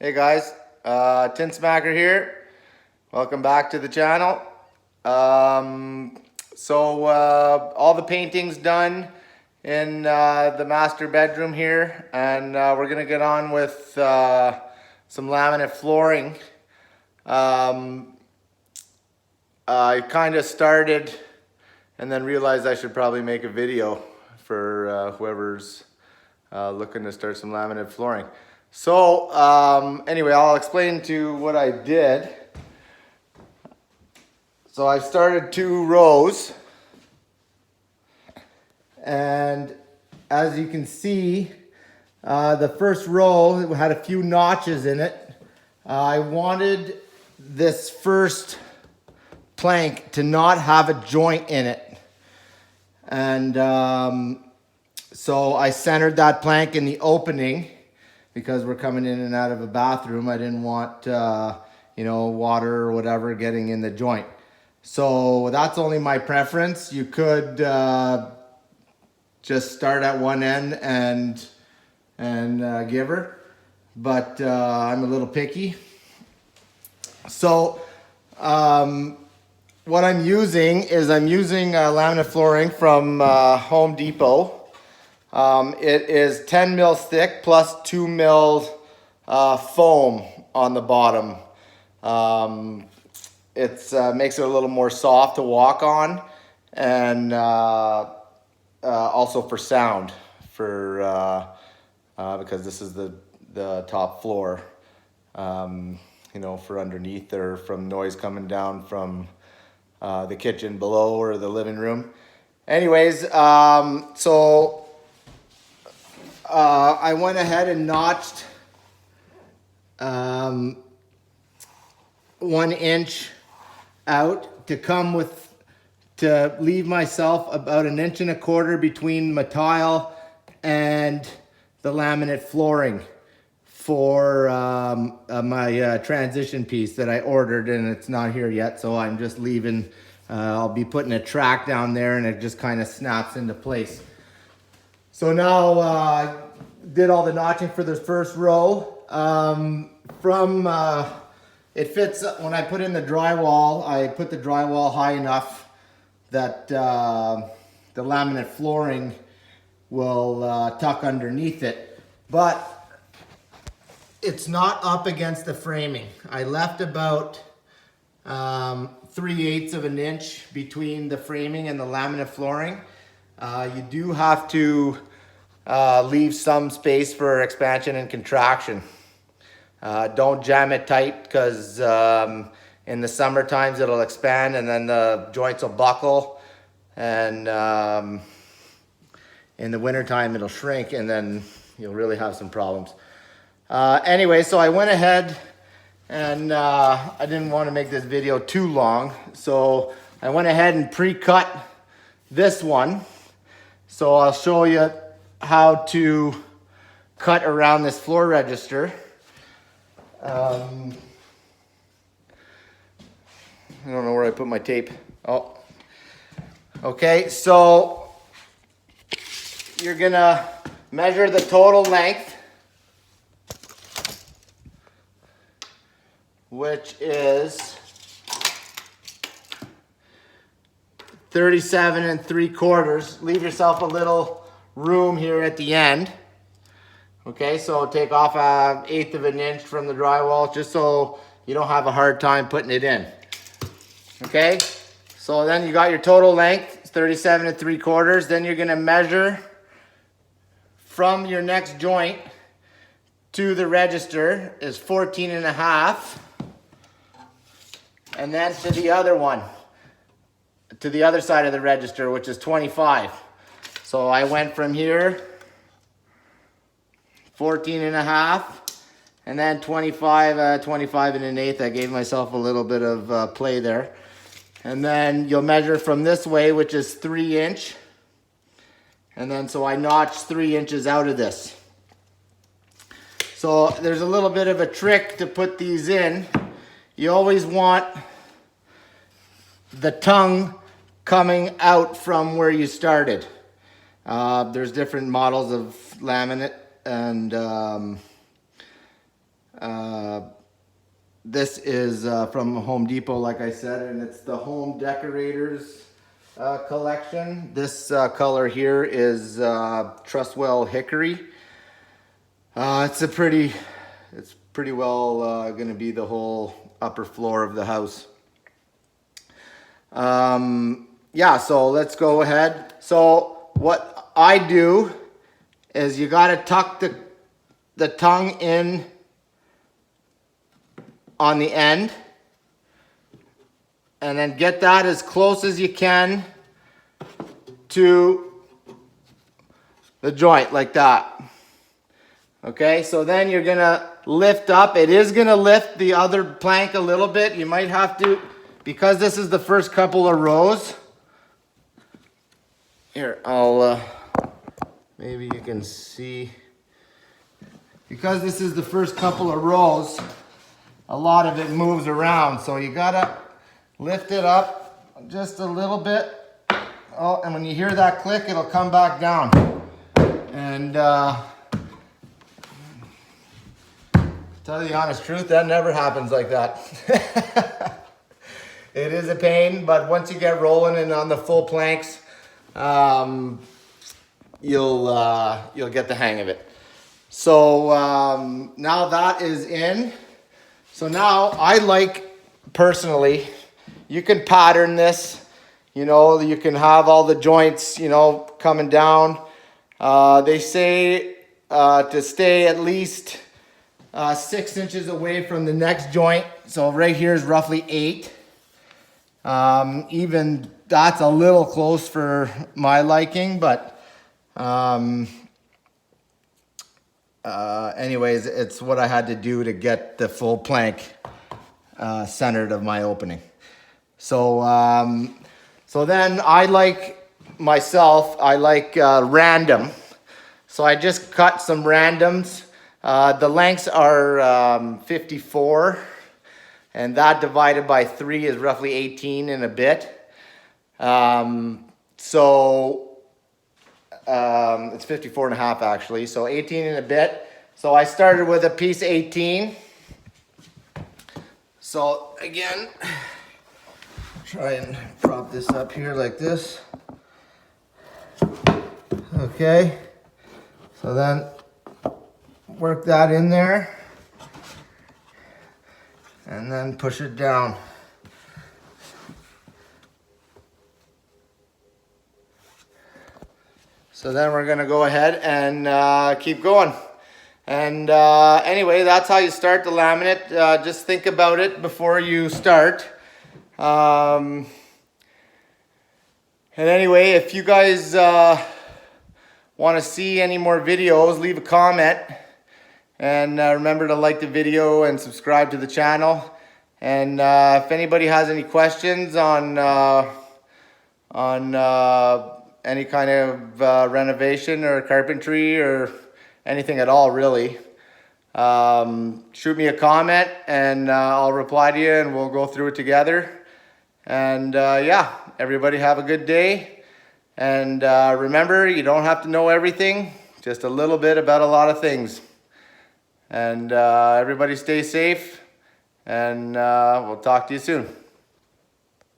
Hey guys, Tin Smacker here. Welcome back to the channel. All the painting's done in the master bedroom here, and we're gonna get on with some laminate flooring. I kind of started and then realized I should probably make a video for whoever's looking to start some laminate flooring. So anyway, I'll explain to what I did. So I started 2 rows, and as you can see, the first row had a few notches in it. I wanted this first plank to not have a joint in it, and so I centered that plank in the opening because we're coming in and out of a bathroom. I didn't want water or whatever getting in the joint. So that's only my preference. You could just start at one end and give her, but I'm a little picky. So what I'm using is laminate flooring from Home Depot. It is 10 mils thick plus 2 mils foam on the bottom. It makes it a little more soft to walk on, and also for sound, because this is the top floor, for underneath or from noise coming down from the kitchen below or the living room. Anyways, I went ahead and notched 1 inch out to leave myself about 1.25 inches between my tile and the laminate flooring for my transition piece that I ordered, and it's not here yet, so I'm just leaving. I'll be putting a track down there, and it just kind of snaps into place. So now I did all the notching for this first row. It fits when I put in the drywall. I put the drywall high enough that the laminate flooring will tuck underneath it, but it's not up against the framing. I left about 3/8 of an inch between the framing and the laminate flooring. You do have to leave some space for expansion and contraction. Don't jam it tight, because in the summer times it'll expand and then the joints will buckle, and in the winter time it'll shrink, and then you'll really have some problems. Anyway, so I went ahead and I didn't want to make this video too long, so I went ahead and pre-cut this one. So I'll show you how to cut around this floor register. I don't know where I put my tape. Oh, okay, so you're gonna measure the total length, which is 37 3/4. Leave yourself a little room here at the end. Okay, so take off 1/8 of an inch from the drywall, just so you don't have a hard time putting it in. Okay, so then you got your total length, 37 3/4. Then you're gonna measure from your next joint to the register is 14.5, and then to the other one, to the other side of the register, which is 25. So I went from here 14.5, and then 25 1/8. I gave myself a little bit of play there. And then you'll measure from this way, which is 3 inch. And then so I notched 3 inches out of this. So there's a little bit of a trick to put these in. You always want the tongue coming out from where you started. There's different models of laminate, and This is from Home Depot, like I said, and it's the Home Decorators collection. This color here is Trustwell Hickory. It's pretty well going to be the whole upper floor of the house. Yeah, so let's go ahead. So what I do is you got to tuck the tongue in on the end, and then get that as close as you can to the joint like that. Okay, so then you're gonna lift up. It is gonna lift the other plank a little bit. You might have to, because this is the first couple of rows. Here, I'll maybe you can see. Because this is the first couple of rows, a lot of it moves around. So you gotta lift it up just a little bit. Oh, and when you hear that click, it'll come back down. And tell you the honest truth, that never happens like that. It is a pain, but once you get rolling and on the full planks, you'll get the hang of it. So now that is in. So now I like, personally, you can pattern this, you know, you can have all the joints, you know, coming down. They say to stay at least 6 inches away from the next joint. So right here is roughly 8. Even that's a little close for my liking, but anyways, it's what I had to do to get the full plank centered of my opening. So so then I like random. So I just cut some randoms. The lengths are 54, and that divided by 3 is roughly 18 and a bit. It's 54 and a half actually, so 18 and a bit. So I started with a piece 18. So again, try and prop this up here like this. Okay, so then work that in there and then push it down. So then we're gonna go ahead and keep going. And anyway, that's how you start the laminate. Just think about it before you start. And anyway, if you guys want to see any more videos, leave a comment. And remember to like the video and subscribe to the channel. And if anybody has any questions on any kind of renovation or carpentry or anything at all, really, shoot me a comment and I'll reply to you and we'll go through it together. And yeah, everybody have a good day. And remember, you don't have to know everything, just a little bit about a lot of things. And everybody stay safe, and we'll talk to you soon.